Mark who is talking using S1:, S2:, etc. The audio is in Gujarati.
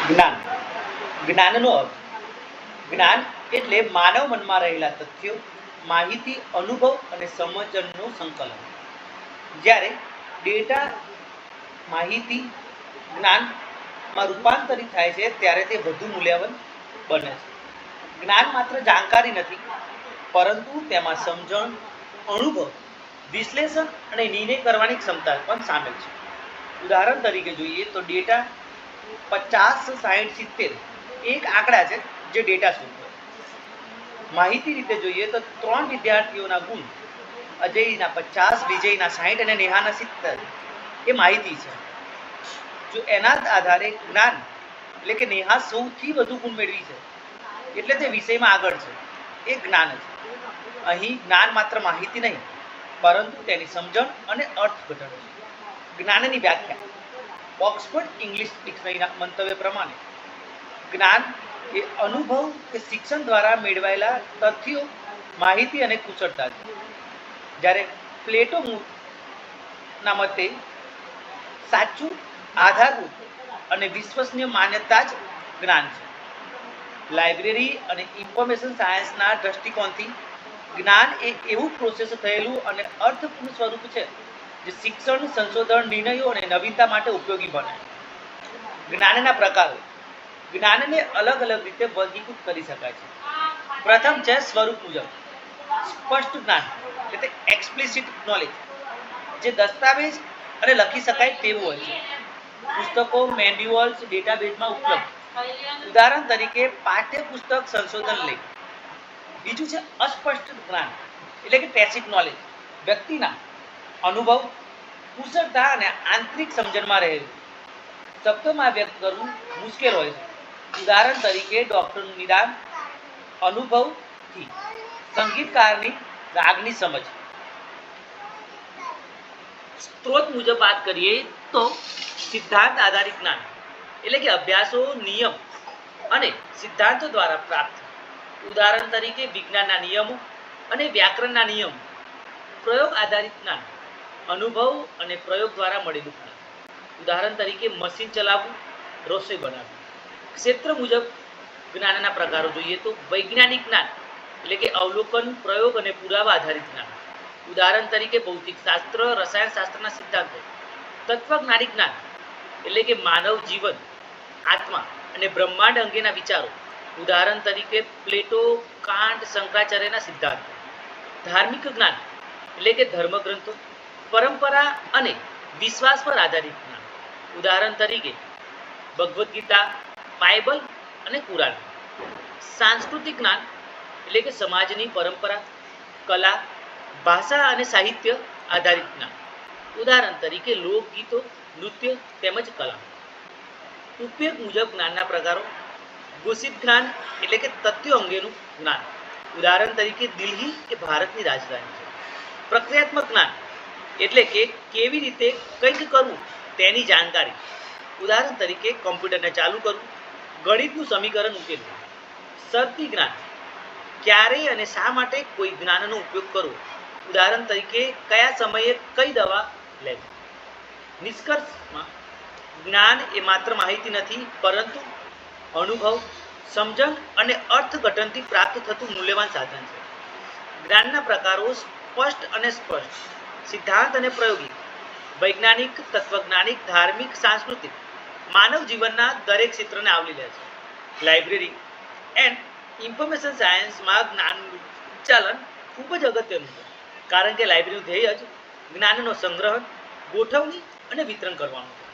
S1: જ્ઞાન. જ્ઞાનનો અર્થ. જ્ઞાન એટલે માનવ મનમાં રહેલા તથ્યો, માહિતી, અનુભવ અને સમજણનું સંકલન. જ્યારે ડેટા, માહિતી, જ્ઞાનમાં રૂપાંતરિત થાય છે ત્યારે તે વધુ મૂલ્યવાન બને છે. જ્ઞાન માત્ર જાણકારી નથી, પરંતુ તેમાં સમજણ, અનુભવ, વિશ્લેષણ અને નિર્ણય કરવાની ક્ષમતા પણ સામેલ છે. ઉદાહરણ તરીકે જોઈએ તો ડેટા 50, 60, 70 એક આંકડા છે જે ડેટા સૂચવે. માહિતી રીતે જોઈએ તો 3 વિદ્યાર્થીઓના ગુણ, અજયના 50, વિજયના 60 અને નેહાના 70 એ માહિતી છે. જો એના આધારે જ્ઞાન એટલે કે નેહા સૌથી વધુ ગુણ મેળવી છે એટલે તે વિષયમાં આગળ છે, એ જ્ઞાન છે. અહીં જ્ઞાન માત્ર માહિતી નહીં, પરંતુ તેની સમજણ અને અર્થઘટન છે. જ્ઞાનની વ્યાખ્યા. ઓક્સફર્ડ ઇંગ્લિશ ડિક્શનરીના મંતવ્ય પ્રમાણે જ્ઞાન એ અનુભવ કે શિક્ષણ દ્વારા મેળવાયેલા તથ્યો, માહિતી અને કુશળતા છે. જ્યારે પ્લેટો ના મતે સાચું, આધારભૂત અને વિશ્વસનીય માન્યતા જ જ્ઞાન છે. લાઇબ્રેરી અને ઇન્ફોર્મેશન સાયન્સના દ્રષ્ટિકોણથી જ્ઞાન એ એવું પ્રોસેસ થયેલું અને અર્થપૂર્ણ સ્વરૂપ છે જે શિક્ષણ, સંશોધન, નિર્ણયો અને નવીનતા માટે ઉપયોગી બને. જ્ઞાનના પ્રકારો. જ્ઞાનને અલગ અલગ રીતે વર્ગીકૃત કરી શકાય છે. પ્રથમ છે સ્વરૂપ મુજબ. સ્પષ્ટ જ્ઞાન એટલે એક્સપ્લિસિટ નોલેજ, જે દસ્તાવેજ અને લખી શકાય તેવું હોય છે. પુસ્તકો, મેન્યુઅલ્સ, ડેટાબેઝમાં ઉપલબ્ધ. ઉદાહરણ તરીકે પાઠ્યપુસ્તક, સંશોધન લેખ. બીજું છે અસ્પષ્ટ જ્ઞાન એટલે કે પેસિવ નોલેજ, વ્યક્તિના અનુભવ, કુશળતા અને આંતરિક સમજણમાં રહેલું. શબ્દોમાં વ્યક્ત કરવું મુશ્કેલ હોય છે. ઉદાહરણ તરીકે ડૉક્ટરનું નિદાન અનુભવથી, સંગીતકારની રાગની સમજ. સ્ત્રોત મુજબ વાત કરીએ તો સિદ્ધાંત આધારિત જ્ઞાન એટલે કે અભ્યાસો, નિયમ અને સિદ્ધાંતો દ્વારા પ્રાપ્ત. ઉદાહરણ તરીકે વિજ્ઞાનના નિયમો અને વ્યાકરણના નિયમો. પ્રયોગ આધારિત જ્ઞાન અનુભવ અને પ્રયોગ દ્વારા મળેલું જ્ઞાન. ઉદાહરણ તરીકે મશીન ચલાવવું, રસોઈ બનાવવી. ક્ષેત્ર મુજબ જ્ઞાનના પ્રકારો જોઈએ તો વૈજ્ઞાનિક જ્ઞાન એટલે કે અવલોકન, પ્રયોગ અને પુરાવા આધારિત જ્ઞાન. ઉદાહરણ તરીકે ભૌતિક શાસ્ત્ર, રસાયણશાસ્ત્રના સિદ્ધાંતો. તત્વજ્ઞાનિક જ્ઞાન એટલે કે માનવ જીવન, આત્મા અને બ્રહ્માંડ અંગેના વિચારો. ઉદાહરણ તરીકે પ્લેટો, કાન્ટ, શંકરાચાર્યના સિદ્ધાંતો. ધાર્મિક જ્ઞાન એટલે કે ધર્મગ્રંથો, પરંપરા અને વિશ્વાસ પર આધારિત જ્ઞાન. ઉદાહરણ તરીકે ભગવદ્ ગીતા, બાઇબલ અને કુરાન. સાંસ્કૃતિક જ્ઞાન એટલે કે સમાજની પરંપરા, કલા, ભાષા અને સાહિત્ય આધારિત જ્ઞાન. ઉદાહરણ તરીકે લોકગીતો, નૃત્ય તેમજ કલા. ઉપયોગ મુજબ જ્ઞાનના પ્રકારો. ઘોષિત જ્ઞાન એટલે કે તથ્યો અંગેનું જ્ઞાન. ઉદાહરણ તરીકે દિલ્હી એ ભારતની રાજધાની છે. પ્રક્રિયાત્મક જ્ઞાન એટલે કે કેવી રીતે કંઈક કરવું તેની જાણકારી. ઉદાહરણ તરીકે કોમ્પ્યુટરને ચાલુ કરવું, ગણિતનું સમીકરણ ઉકેલવું. શરતી જ્ઞાન ક્યારે અને શા માટે કોઈ જ્ઞાનનો ઉપયોગ કરવો. ઉદાહરણ તરીકે કયા સમયે કઈ દવા લેવી. નિષ્કર્ષમાં જ્ઞાન એ માત્ર માહિતી નથી, પરંતુ અનુભવ, સમજણ અને અર્થઘટનથી પ્રાપ્ત થતું મૂલ્યવાન સાધન છે. જ્ઞાનના પ્રકારો સ્પષ્ટ અને સ્પષ્ટ, સિદ્ધાંત અને પ્રાયોગિક, વૈજ્ઞાનિક, તત્વજ્ઞાનિક, ધાર્મિક, સાંસ્કૃતિક. માનવ જીવનના દરેક ક્ષેત્રને આવરી લે છે. લાઇબ્રેરી એન્ડ ઇન્ફોર્મેશન સાયન્સમાં જ્ઞાનનું ઉચ્ચાલન ખૂબ જ અગત્યનું છે, કારણ કે લાઇબ્રેરીનું ધ્યેય જ જ્ઞાનનો સંગ્રહ, ગોઠવણી અને વિતરણ કરવાનું છે.